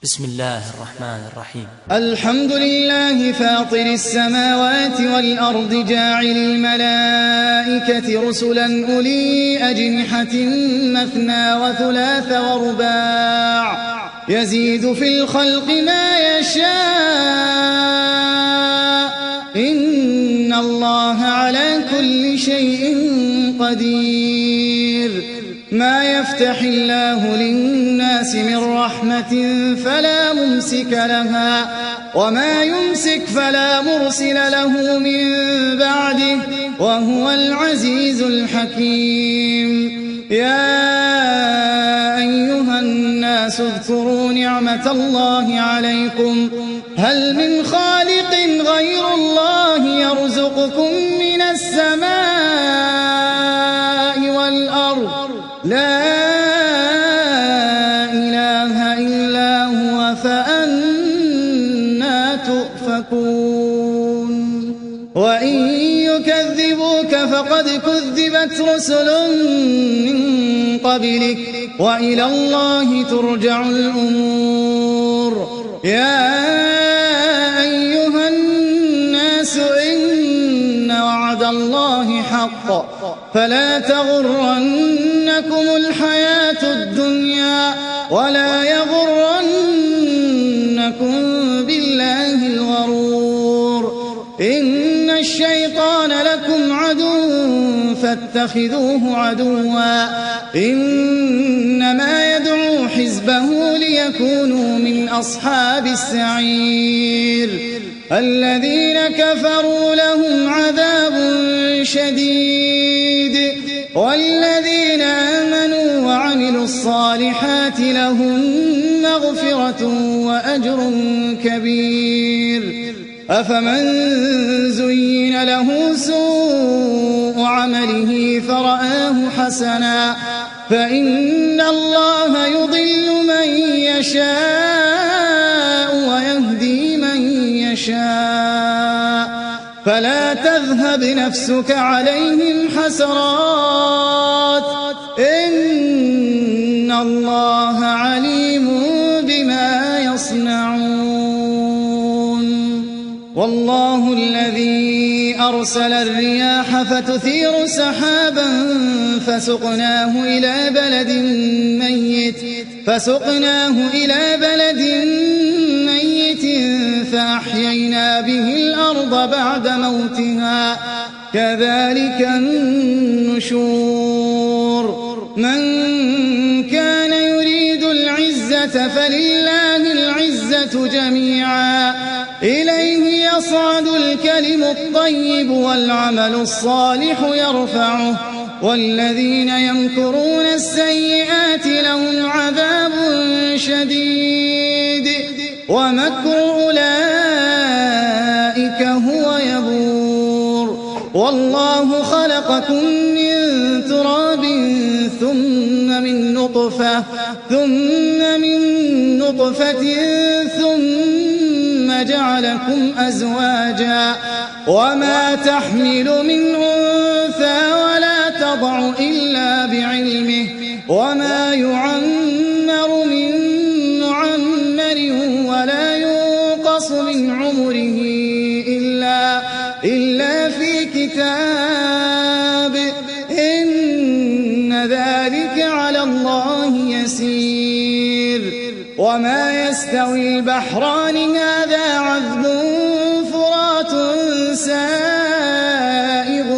بسم الله الرحمن الرحيم. الحمد لله فاطر السماوات والأرض جاعل الملائكة رسلا أولي أجنحة مثنى وثلاث ورباع يزيد في الخلق ما يشاء إن الله على كل شيء قدير. ما يفتح الله للناس من رحمة فلا ممسك لها وما يمسك فلا مرسل له من بعده وهو العزيز الحكيم. يا أيها الناس اذكروا نعمة الله عليكم هل من خالق غير الله يرزقكم من السماء والأرض لا إله إلا هو فأنى تؤفكون. وإن يكذبوك فقد كذبت رسل من قبلك وإلى الله ترجع الأمور. يا أيها الناس إن وعد الله حق فلا تغرنكم الحياة الدنيا ولا يغرنكم بالله الغرور. إن الشيطان لكم عدو فاتخذوه عدوا إنما يدعو حزبه ليكونوا من أصحاب السعير. الذين كفروا لهم عذاب شديد والذين آمنوا وعملوا الصالحات لهم مغفرة وأجر كبير. أفمن زين له سوء عمله فرآه حسنا فإن الله يضل من يشاء ويهدي من يشاء فلا تذهب نفسك عليهم حسرات إن الله عليم بما يصنعون. والله الذي أرسل الرياح فتثير سحابا فسقناه إلى بلد ميت فأحيينا به الأرض بعد موتها كذلك النشور. من كان يريد العزة فلله العزة جميعا إليه يصعد الكلم الطيب والعمل الصالح يرفعه والذين يمكرون السيئات لهم عذاب شديد ومكر أولئك هو يبور. والله خلقكم من تراب ثم من نطفة ثم جعلكم أزواجا وما تحمل من أنثى ولا تضع إلا بعلمه وما يعمر من معمر ولا ينقص من عمره إلا في كتاب إن ذلك على الله يسير. وما يستوي البحران هذا عذب فرات سائغ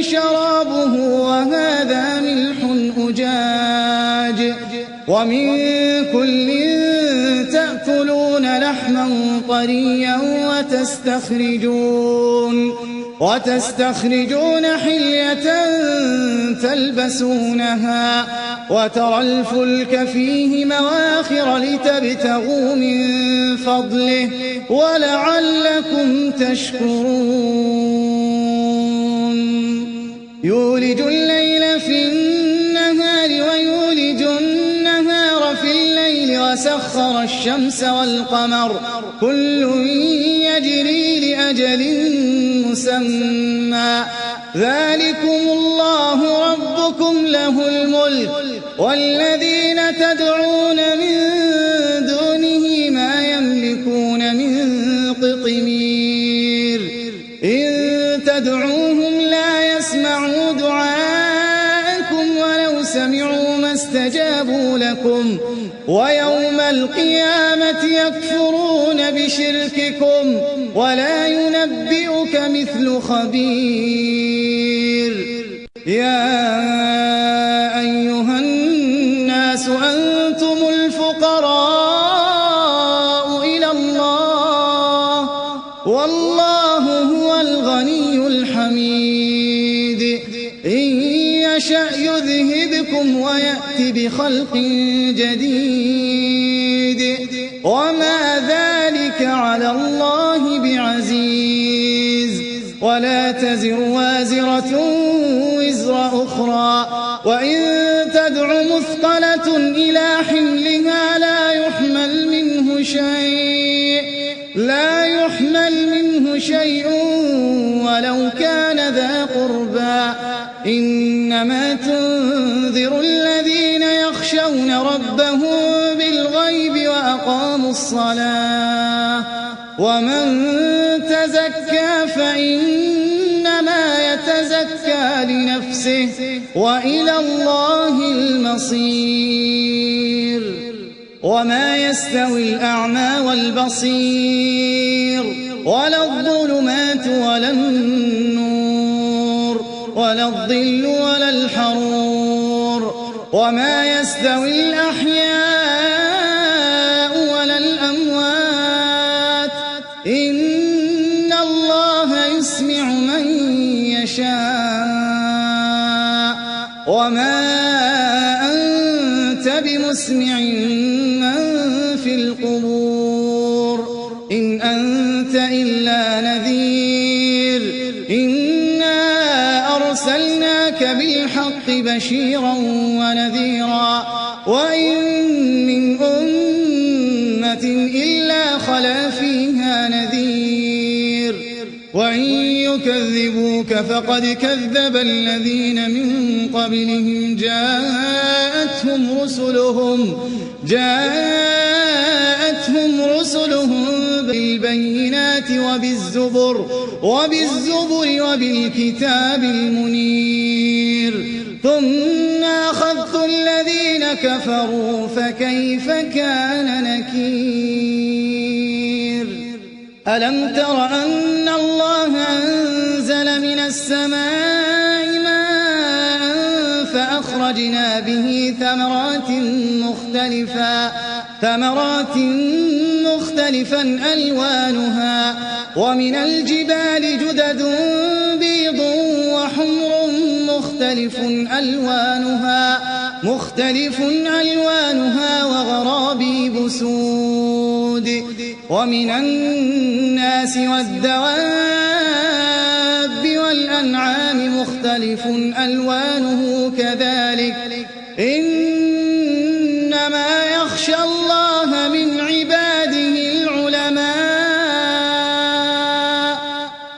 شرابه وهذا ملح أجاج ومن كل تأكلون لحما طريا وتستخرجون حلية تلبسونها وترى الفلك فيه مواخر لتبتغوا من فضله ولعلكم تشكرون. يولج الليل في النهار ويولج النهار في الليل وسخر الشمس والقمر كل يجري لأجل مسمى ذلكم الله ربكم له الملك والذين تدعون من دونه ما يملكون من قطمير إن تدعوهم لا يسمعوا دعاءكم ولو سمعوا ما استجابوا لكم ويوم القيامة يكفرون بشرككم ولا ينبئك مثل خبير يا أيها الناس أنتم الفقراء إلى الله والله هو الغني الحميد إن يشأ يذهبكم ويأتي بخلق جديد وما ذلك على الله بعزيز ولا تزر وازرة وزر أخرى وإن تدع مثقلة إلى حملها لا يحمل منه شيء ولو كان ذا قربى إنما تنذر الذين يخشون ربهم بالغيب وأقاموا الصلاة ومن تزكى فإنما يتزكى لنفسه وإلى الله المصير وما يستوي الأعمى والبصير ولا الظلمات ولا النور ولا الظل ولا الحرور وما يستوي الأحياء ولا الأموات إن الله يسمع من يشاء وما أنت بمسمع من في القبور إن أنت إلا نذير إنا أرسلناك بالحق بشيرا ونذيرا وإن من أمة إلا خلا فيها نذير وإن يكذبوك فقد كذب الذين من قبلهم جاءتهم رسلهم بالبينات وبالزبر وبالكتاب المنير ثم أخذت الذين كفروا فكيف كان نكير ألم تر أن الله أنزل من السماء ماء فأخرجنا به ثمرات مختلفا ألوانها ومن الجبال جدد بيض وحمر مختلف ألوانها وغرابيب سود ومن الناس والدواب والأنعام مختلف ألوانه كذلك إنما يخشى الله من عباده العلماء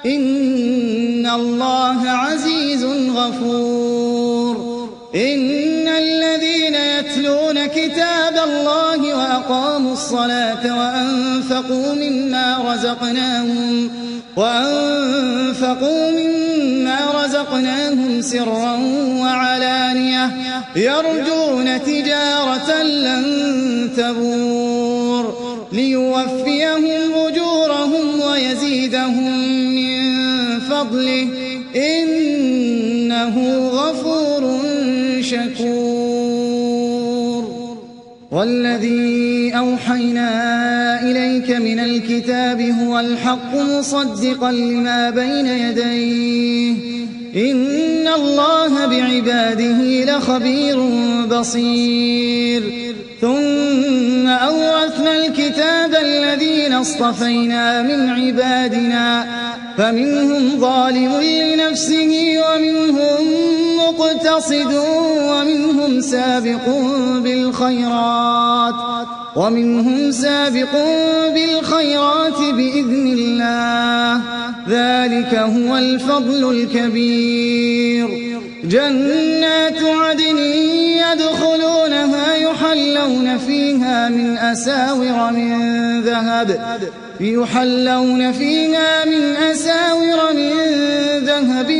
إن الله عزيز غفور إن الذين يتلون كتاب الله وأقاموا الصلاة وأنفقوا مما رزقناهم سرا وعلانية يرجون تجارة لن تبور ليوفيهم أجورهم ويزيدهم من فضله إنه غفور شكور والذي أوحينا إليك من الكتاب هو الحق مصدقا لما بين يديه إن الله بعباده لخبير بصير ثم أورثنا الكتاب الذين اصطفينا من عبادنا فمنهم ظالم لنفسه ومنهم مقتصد ومنهم سابق بالخيرات بإذن الله ذلك هو الفضل الكبير جنات عدن يدخلون يحلون فيها من أساور من ذهب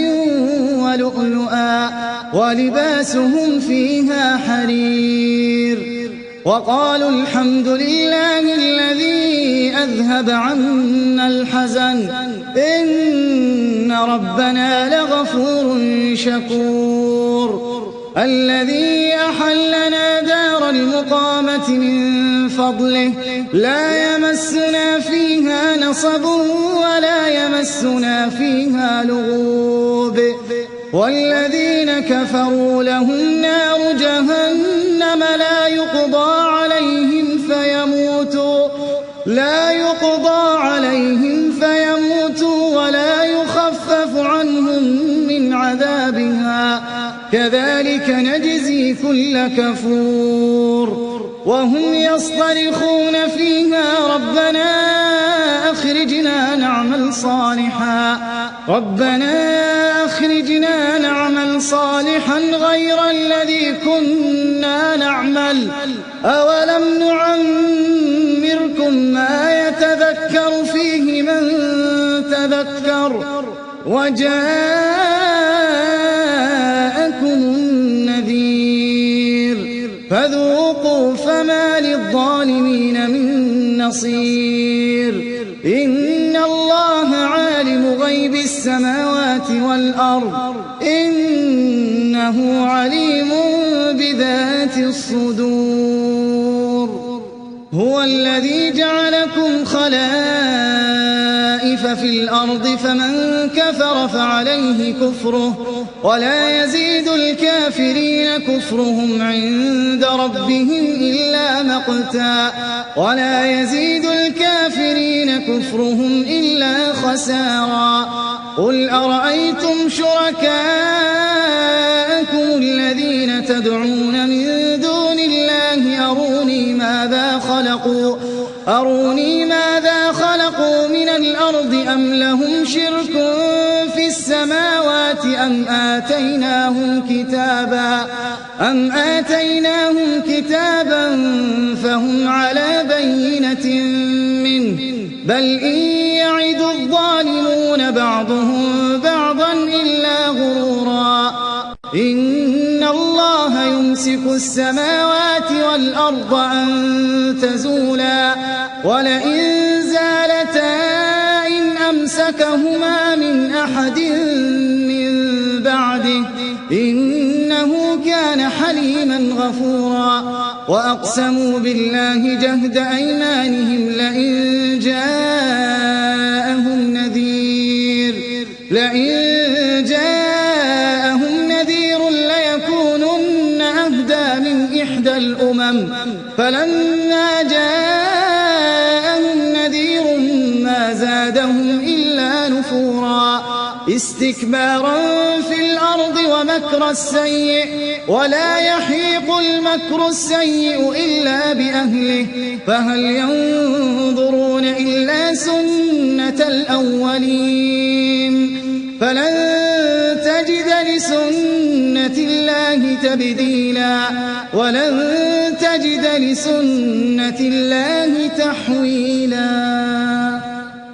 ولؤلؤا ولباسهم فيها حرير وقالوا الحمد لله الذي أذهب عنا الحزن إن ربنا لغفور شكور الذي أحلنا دار المقامة من فضله لا يمسنا فيها نصب ولا يمسنا فيها لغوب والذين كفروا لهم نار جهنم لا يقضى عليهم فيموتوا ولا يخفف عنهم من عذابها كذلك نجزي كل كفور وهم يصطرخون فيها ربنا أخرجنا نعمل صالحا غير الذي كنا نعمل أولم نعمركم ما يتذكر فيه من تذكر وجاءكم النذير فذوقوا فما للظالمين من نصير إن الله عالم غيب السماوات والأرض إنه عليم بذات الصدور هو الذي جعلكم خلائف في الأرض فمن كفر فعليه كفره ولا يزيد الكافرين كفرهم عند ربهم إلا مقتا خسارا قل أرأيتم شركاءكم الذين تدعون من دون الله أروني ماذا خلقوا من الأرض أم لهم شرك في السماوات أم آتيناهم كتابا فهم على بينة منه بل إن يعد الظالمون بعضهم بعضا إلا غرورا إن الله يمسك السماوات والأرض أن تزولا ولئن زالتا إن أمسكهما من أحد من بعده إنه كان حليما غفورا وأقسموا بالله جهد أيمانهم لئن جاءهم نذير ليكونن أهدى من إحدى الأمم فلما جاءهم نذير ما زادهم إلا نفورا استكبارا في الأرض ومكر السيء ولا يحيق المكر السيء إلا بأهله فهل ينظرون إلا سنة الأولين فلن تجد لسنة الله تبديلا ولن تجد لسنة الله تحويلا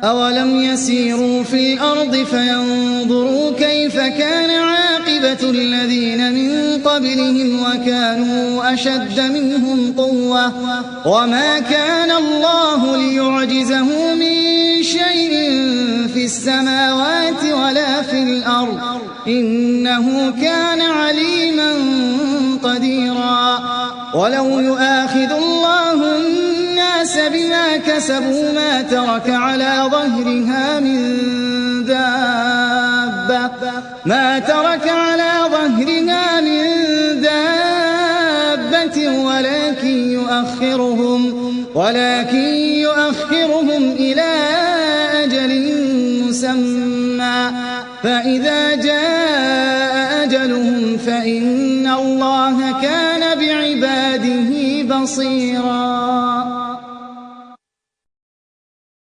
أولم يسيروا في الأرض فينظروا كيف كان عاقبة الذين من قبلهم وكانوا أشد منهم قوة وما كان الله ليعجزه من شيء في السماوات ولا في الأرض إنه كان عليما قديرا ولو يؤاخذ الله الناس بما كسبوا ما ترك على ظهرها من دابة ولكن يؤخرهم إلى أجل مسمى فإذا جاء أجلهم فإن الله كان بعباده بصيرا